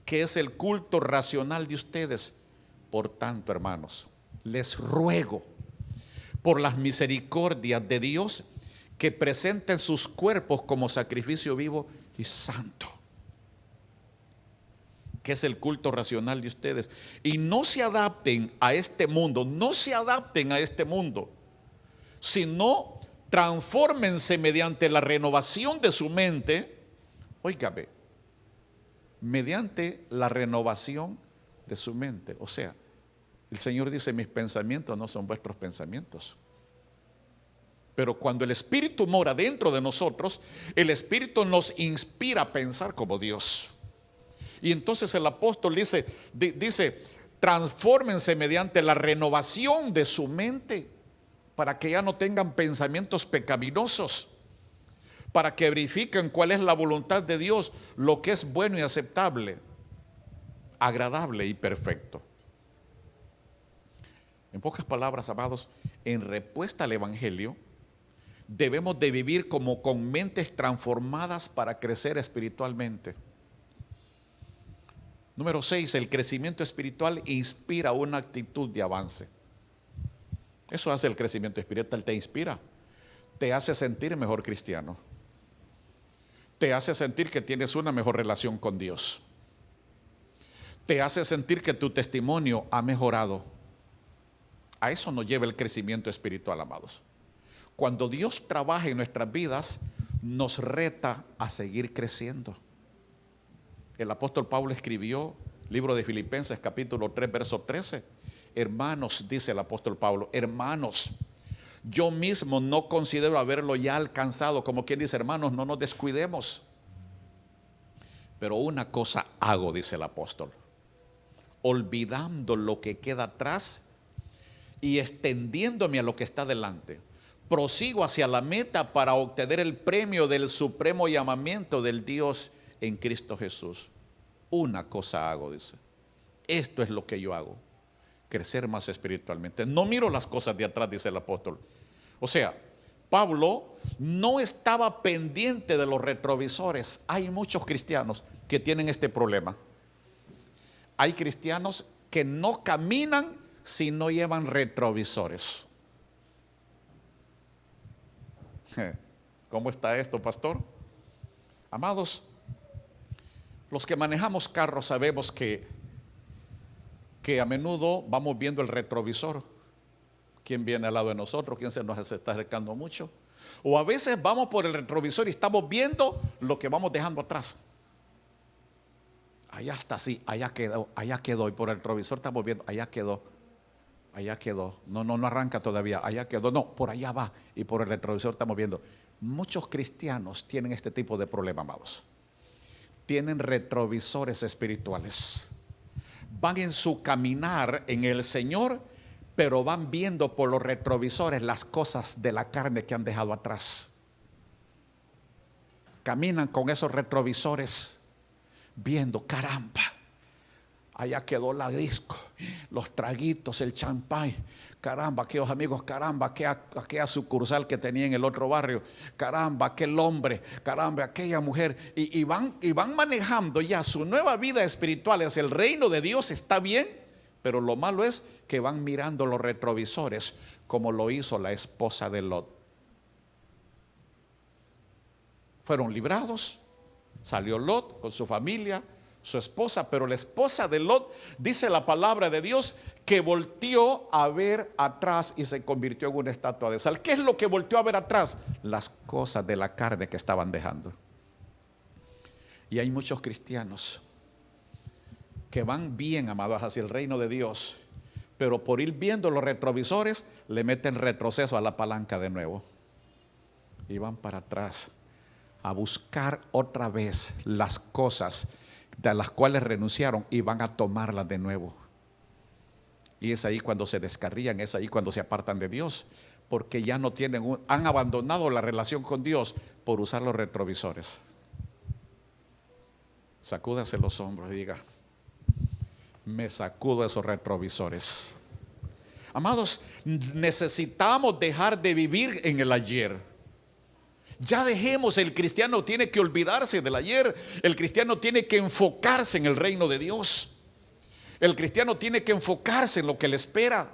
que es el culto racional de ustedes. Por tanto, hermanos, les ruego por las misericordias de Dios que presenten sus cuerpos como sacrificio vivo y santo, que es el culto racional de ustedes. Y no se adapten a este mundo, no se adapten a este mundo, sino transfórmense mediante la renovación de su mente. Óigame, mediante la renovación de su mente. O sea, el Señor dice, mis pensamientos no son vuestros pensamientos. Pero cuando el Espíritu mora dentro de nosotros, el Espíritu nos inspira a pensar como Dios. Y entonces el apóstol dice, transfórmense mediante la renovación de su mente, para que ya no tengan pensamientos pecaminosos, para que verifiquen cuál es la voluntad de Dios, lo que es bueno y aceptable, agradable y perfecto. En pocas palabras, amados, en respuesta al Evangelio, debemos de vivir como con mentes transformadas para crecer espiritualmente. Número 6, el crecimiento espiritual inspira una actitud de avance. Eso hace el crecimiento espiritual, te inspira, te hace sentir mejor cristiano, te hace sentir que tienes una mejor relación con Dios, te hace sentir que tu testimonio ha mejorado, A eso nos lleva el crecimiento espiritual, amados. Cuando Dios trabaja en nuestras vidas, nos reta a seguir creciendo. El apóstol Pablo escribió, libro de Filipenses capítulo 3, verso 13. Hermanos, dice el apóstol Pablo, hermanos, yo mismo no considero haberlo ya alcanzado. Como quien dice, hermanos, no nos descuidemos. Pero una cosa hago, dice el apóstol, olvidando lo que queda atrás y extendiéndome a lo que está delante, prosigo hacia la meta para obtener el premio del supremo llamamiento del Dios en Cristo Jesús. Una cosa hago, dice. Esto es lo que yo hago, crecer más espiritualmente. No miro las cosas de atrás, dice el apóstol. O sea, Pablo no estaba pendiente de los retrovisores. Hay muchos cristianos que tienen este problema. Hay cristianos que no caminan si no llevan retrovisores. ¿Cómo está esto, pastor? Amados, los que manejamos carros sabemos que a menudo vamos viendo el retrovisor. ¿Quién viene al lado de nosotros? ¿Quién se nos está acercando mucho? O a veces vamos por el retrovisor y estamos viendo lo que vamos dejando atrás. Allá está, sí, allá quedó. Y por el retrovisor estamos viendo, allá quedó. No arranca todavía, allá quedó. No, por allá va. Y por el retrovisor estamos viendo. Muchos cristianos tienen este tipo de problema, amados. Tienen retrovisores espirituales. Van en su caminar en el Señor, pero van viendo por los retrovisores las cosas de la carne que han dejado atrás. Caminan con esos retrovisores viendo, caramba, allá quedó la disco, los traguitos, el champán, caramba, aquellos amigos, caramba, aquella sucursal que tenía en el otro barrio, caramba, aquel hombre, caramba, aquella mujer, y van manejando ya su nueva vida espiritual hacia el reino de Dios. Está bien, pero lo malo es que van mirando los retrovisores como lo hizo la esposa de Lot. Fueron librados, salió Lot con su familia, su esposa, pero la esposa de Lot, dice la palabra de Dios, que volteó a ver atrás y se convirtió en una estatua de sal. ¿Qué es lo que volteó a ver atrás? Las cosas de la carne que estaban dejando. Y hay muchos cristianos que van bien, amados, hacia el reino de Dios, pero por ir viendo los retrovisores le meten retroceso a la palanca de nuevo y van para atrás a buscar otra vez las cosas de las cuales renunciaron y van a tomarlas de nuevo. Y es ahí cuando se descarrían, es ahí cuando se apartan de Dios, porque ya no tienen, han abandonado la relación con Dios por usar los retrovisores. Sacúdase los hombros y diga, me sacudo esos retrovisores. Amados, necesitamos dejar de vivir en el ayer. Ya dejemos, el cristiano tiene que olvidarse del ayer. El cristiano tiene que enfocarse en el reino de Dios. El cristiano tiene que enfocarse en lo que le espera.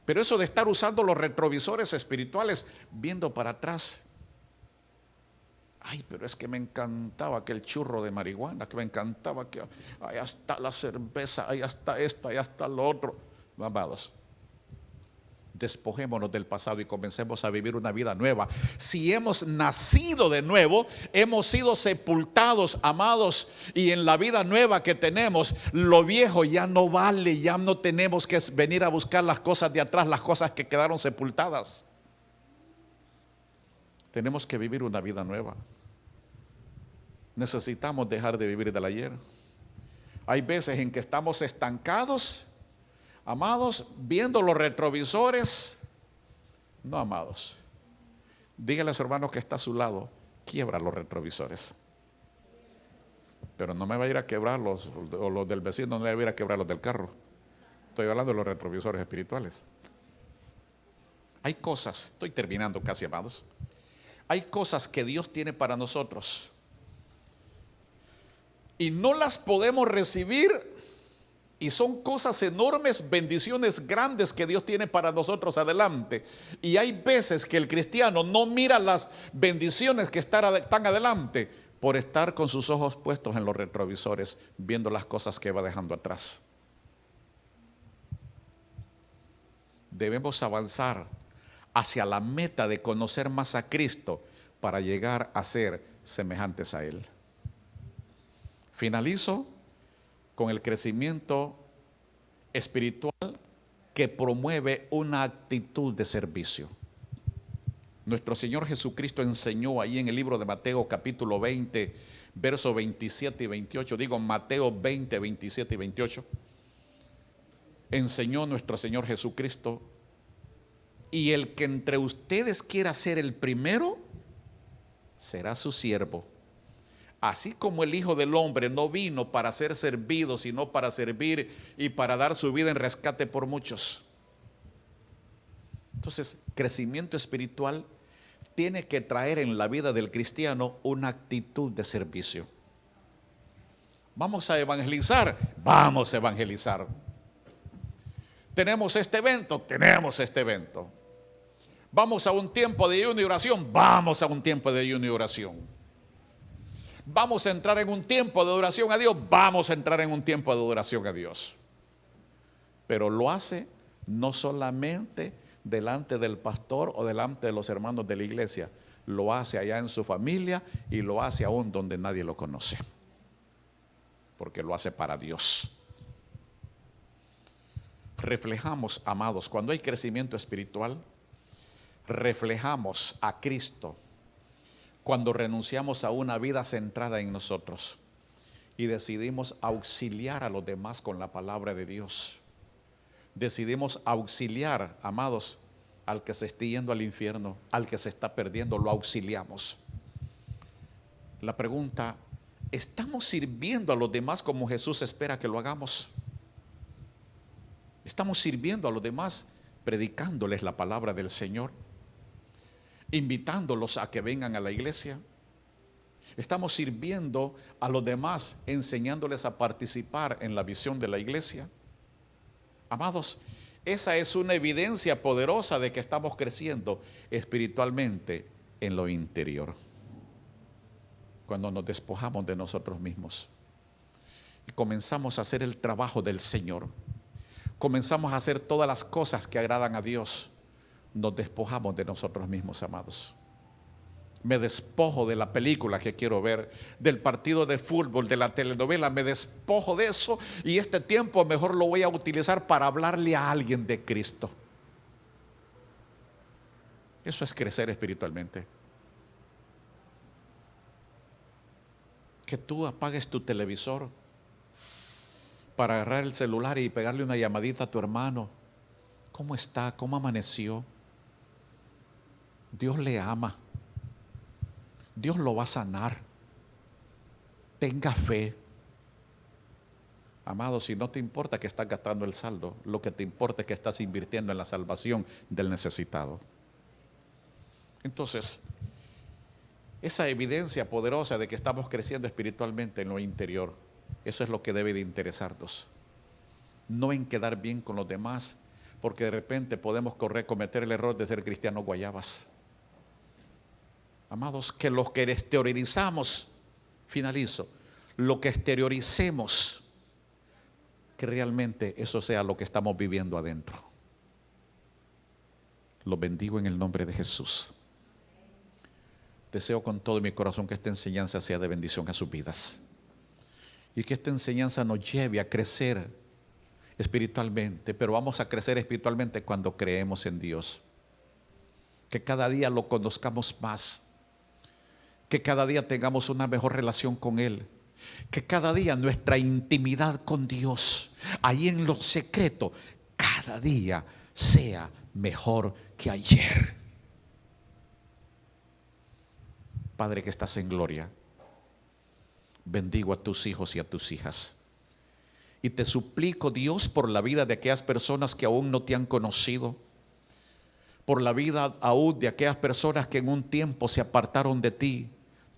Pero eso de estar usando los retrovisores espirituales, viendo para atrás. Ay, pero es que me encantaba aquel churro de marihuana, que me encantaba que allá está la cerveza, allá está esto, allá está lo otro. Amados, despojémonos del pasado y comencemos a vivir una vida nueva. Si hemos nacido de nuevo, hemos sido sepultados, amados, y en la vida nueva que tenemos, lo viejo ya no vale, ya no tenemos que venir a buscar las cosas de atrás, las cosas que quedaron sepultadas. Tenemos que vivir una vida nueva. Necesitamos dejar de vivir del ayer. Hay veces en que estamos estancados, amados, viendo los retrovisores. No, amados, dígale a su hermano que está a su lado, quiebra los retrovisores. Pero no me va a ir a quebrarlos, o los del vecino, no me va a ir a quebrar los del carro. Estoy hablando de los retrovisores espirituales. Hay cosas, estoy terminando casi, amados. Hay cosas que Dios tiene para nosotros y no las podemos recibir. Y son cosas enormes, bendiciones grandes que Dios tiene para nosotros adelante. Y hay veces que el cristiano no mira las bendiciones que están adelante por estar con sus ojos puestos en los retrovisores, viendo las cosas que va dejando atrás. debemos avanzar hacia la meta de conocer más a Cristo para llegar a ser semejantes a Él. Finalizo con el crecimiento espiritual que promueve una actitud de servicio. Nuestro Señor Jesucristo enseñó ahí en el libro de Mateo capítulo 20, versos 27 y 28, digo Mateo 20, 27 y 28, enseñó nuestro Señor Jesucristo: y el que entre ustedes quiera ser el primero, será su siervo. Así como el Hijo del Hombre no vino para ser servido, sino para servir y para dar su vida en rescate por muchos. Entonces, crecimiento espiritual tiene que traer en la vida del cristiano una actitud de servicio. Vamos a evangelizar, vamos a evangelizar. Tenemos este evento, Vamos a un tiempo de ayuno y oración, vamos a un tiempo de ayuno y oración. Vamos a entrar en un tiempo de adoración a Dios, vamos a entrar en un tiempo de adoración a Dios. Pero lo hace no solamente delante del pastor o delante de los hermanos de la iglesia, lo hace allá en su familia y lo hace aún donde nadie lo conoce, porque lo hace para Dios. Reflejamos, amados, cuando hay crecimiento espiritual, reflejamos a Cristo cuando renunciamos a una vida centrada en nosotros y decidimos auxiliar a los demás con la palabra de Dios. Decidimos auxiliar, amados, al que se esté yendo al infierno, al que se está perdiendo, lo auxiliamos. La pregunta: ¿estamos sirviendo a los demás como Jesús espera que lo hagamos? ¿Estamos sirviendo a los demás predicándoles la palabra del Señor? ¿Invitándolos a que vengan a la iglesia? ¿Estamos sirviendo a los demás enseñándoles a participar en la visión de la iglesia? Amados, esa es una evidencia poderosa de que estamos creciendo espiritualmente en lo interior. Cuando nos despojamos de nosotros mismos y comenzamos a hacer el trabajo del Señor, comenzamos a hacer todas las cosas que agradan a Dios, nos despojamos de nosotros mismos, amados. Me despojo de la película que quiero ver, del partido de fútbol, de la telenovela, me despojo de eso y este tiempo mejor lo voy a utilizar para hablarle a alguien de Cristo. Eso es crecer espiritualmente. Que tú apagues tu televisor para agarrar el celular y pegarle una llamadita a tu hermano. ¿Cómo está? ¿Cómo amaneció? Dios le ama. Dios lo va a sanar. Tenga fe. Amado, si no te importa que estás gastando el saldo, lo que te importa es que estás invirtiendo en la salvación del necesitado. Entonces, esa evidencia poderosa de que estamos creciendo espiritualmente en lo interior, eso es lo que debe de interesarnos. No en quedar bien con los demás, porque de repente podemos cometer el error de ser cristianos guayabas. Amados, que los que exteriorizamos, finalizo, lo que exterioricemos, que realmente eso sea lo que estamos viviendo adentro. Los bendigo en el nombre de Jesús. Deseo con todo mi corazón que esta enseñanza sea de bendición a sus vidas y que esta enseñanza nos lleve a crecer espiritualmente, pero vamos a crecer espiritualmente cuando creemos en Dios. Que cada día lo conozcamos más, que cada día tengamos una mejor relación con Él, que cada día nuestra intimidad con Dios, ahí en lo secreto, cada día sea mejor que ayer. Padre que estás en gloria, bendigo a tus hijos y a tus hijas. Y te suplico, Dios, por la vida de aquellas personas que aún no te han conocido, por la vida aún de aquellas personas que en un tiempo se apartaron de ti.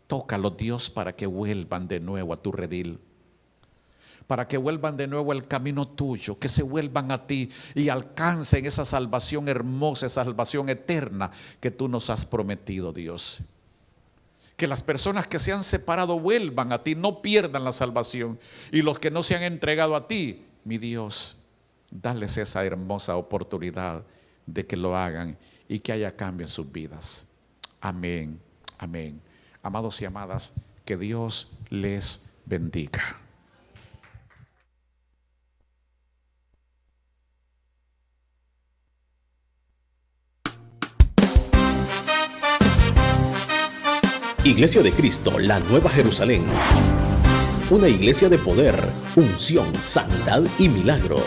Tócalos, Dios, para que vuelvan de nuevo a tu redil, para que vuelvan de nuevo al camino tuyo, que se vuelvan a ti y alcancen esa salvación hermosa, esa salvación eterna que tú nos has prometido, Dios. Que las personas que se han separado vuelvan a ti, no pierdan la salvación. Y los que no se han entregado a ti, mi Dios, dales esa hermosa oportunidad de que lo hagan y que haya cambio en sus vidas. Amén, amén. Amados y amadas, que Dios les bendiga. Iglesia de Cristo, la Nueva Jerusalén. Una iglesia de poder, unción, sanidad y milagros.